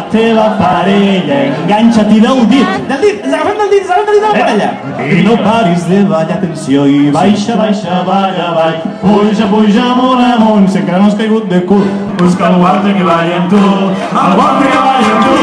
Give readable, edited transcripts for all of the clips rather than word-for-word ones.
la teva parella, enganxa-t'hi del dit, agafem del dit allà. I no paris de ballar, atenció, i baixa, baixa, balla, avall, puja, puja, amunt, sé que no has caigut de cul, busca algú altre que balli amb tu, algú altre que balli amb tu.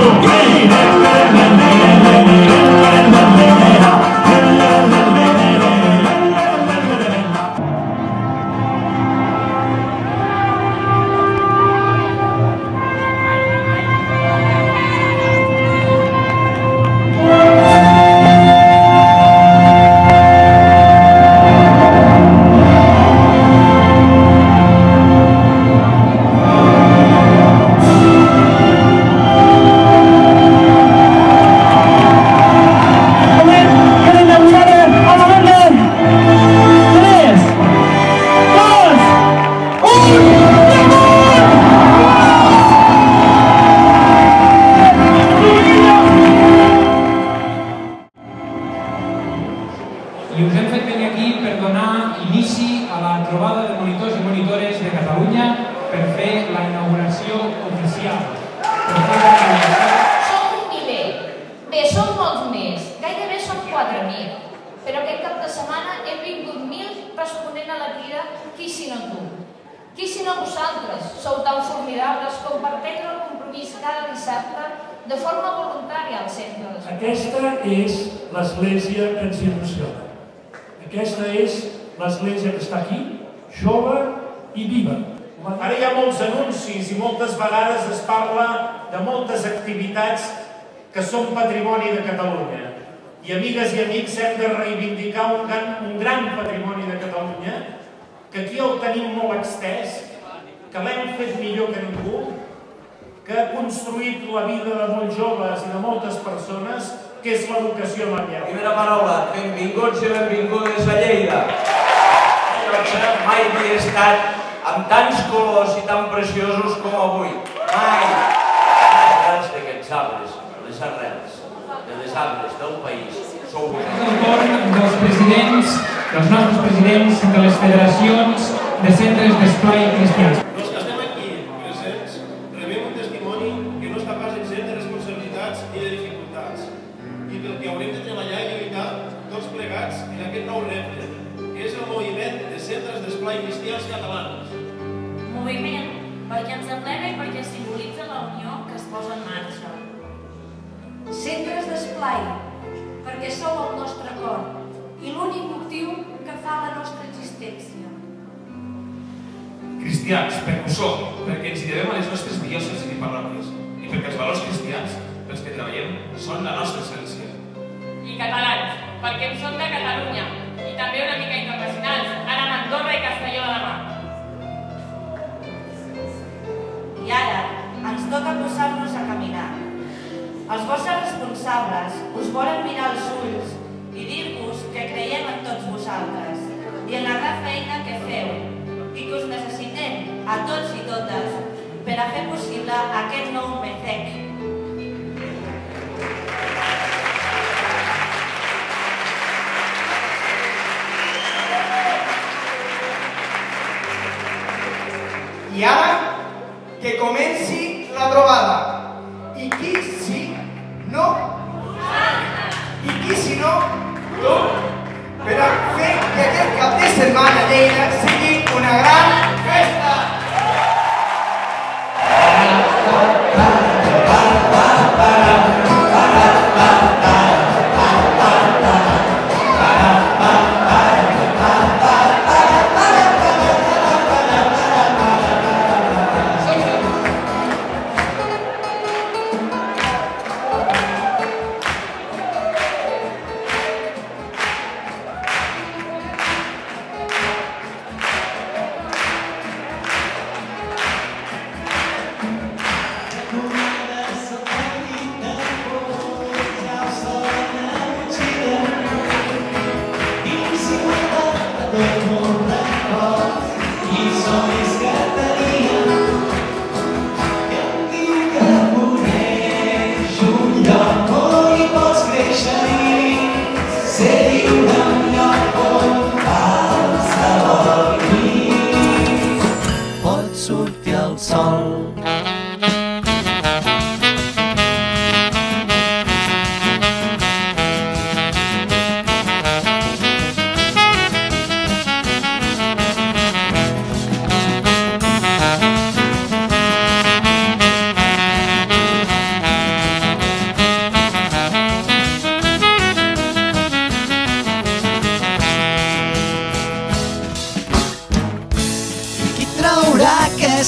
I us hem fet venir aquí per donar inici a la trobada de monitors i monitores de Catalunya per fer la inauguració oficial. Som un miler. Bé, som molts més. Gairebé som 4.000. Però aquest cap de setmana hem vingut 1.000 responent a la crida "Qui si no tu?". Qui si no vosaltres? Sou tan formidables com per prendre el compromís cada dissabte de forma voluntària al centre. Aquesta és l'església que ens il·lusiona. Aquesta és l'església que està aquí, jove i viva. Ara hi ha molts anuncis i moltes vegades es parla de moltes activitats que són patrimoni de Catalunya. I amigues i amics, hem de reivindicar un gran patrimoni de Catalunya, que aquí el tenim molt extès, que l'hem fet millor que ningú, que ha construït la vida de molts joves i de moltes persones, que és l'educació a Manlleu. Primera paraula, benvinguts i benvingudes a Lleida. Mai havia estat amb tants colors i tan preciosos com avui. Mai. Les arrels d'aquests arbres, les arrels de les arbres del país, sou vosaltres. És el torn dels presidents, dels nostres presidents de les federacions de centres d'esplai cristians. Els que estem aquí presents rebem un testimoni que no està pas exempt de responsabilitats i de dificultats i pel que haurem de treballar i lluitar tots plegats en aquest nou repte, que és el moviment de centres d'esplai cristians catalans. Moviment perquè ens aplega i perquè simbolitza la unió que es posa en marxa. Centres d'esplai perquè sou el nostre cor i l'únic motiu que fa la nostra existència. Cristians, perquè ho som, perquè ens hi devem a les nostres diòcesis i parròquies i perquè els valors cristians pels que treballem són la nostra essència. I catalans, perquè en som de Catalunya i també una mica internacionals, ara amb Andorra i Castelló de la Mar. I ara ens toca posar-nos a caminar. Els vostres responsables us volen mirar als ulls i dir-vos que creiem en tots vosaltres i en la gran feina que feu i que us necessitem a tots i totes per a fer possible aquest nou MECEC. I ara, que comenci la trobada. I qui si no? I qui si no? Tu? Per a fer que aquest cap de setmana a Lleida sigui una gran festa.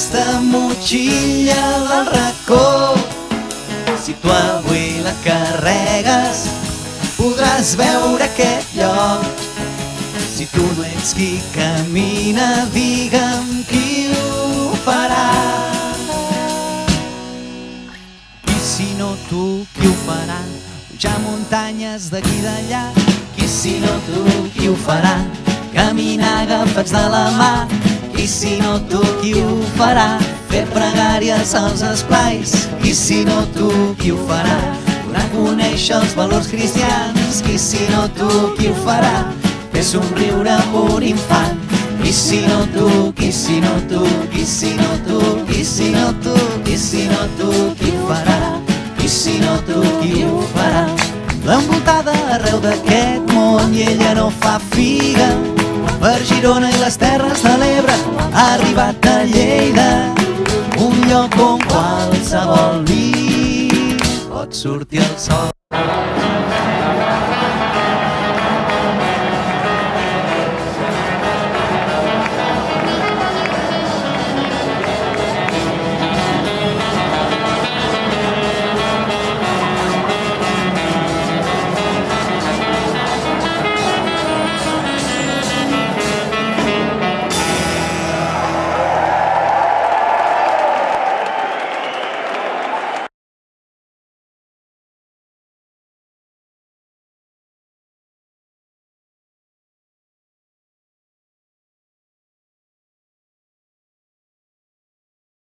aquesta motxilla del racó. Si tu avui la carregues, podràs veure aquest lloc. Si tu no ets qui camina, digue'm qui ho farà. I si no tu, qui ho farà? Pujar muntanyes d'aquí d'allà. I si no tu, qui ho farà? Caminar agafats de la mà. I si no tu, qui ho farà? Fer pregàries als esplais. I si no tu, qui ho farà? Donar a conèixer els valors cristians. I si no tu, qui ho farà? Fer somriure amb un infant. I si no tu, qui si no tu, qui si no tu, qui si no tu, qui si no tu, qui ho farà? I si no tu, qui ho farà? L'envoltada arreu d'aquest món i ella no fa figa. Per Girona i les Terres de l'Ebre ha arribat a Lleida, un lloc on qualsevol nit pot sortir el sol.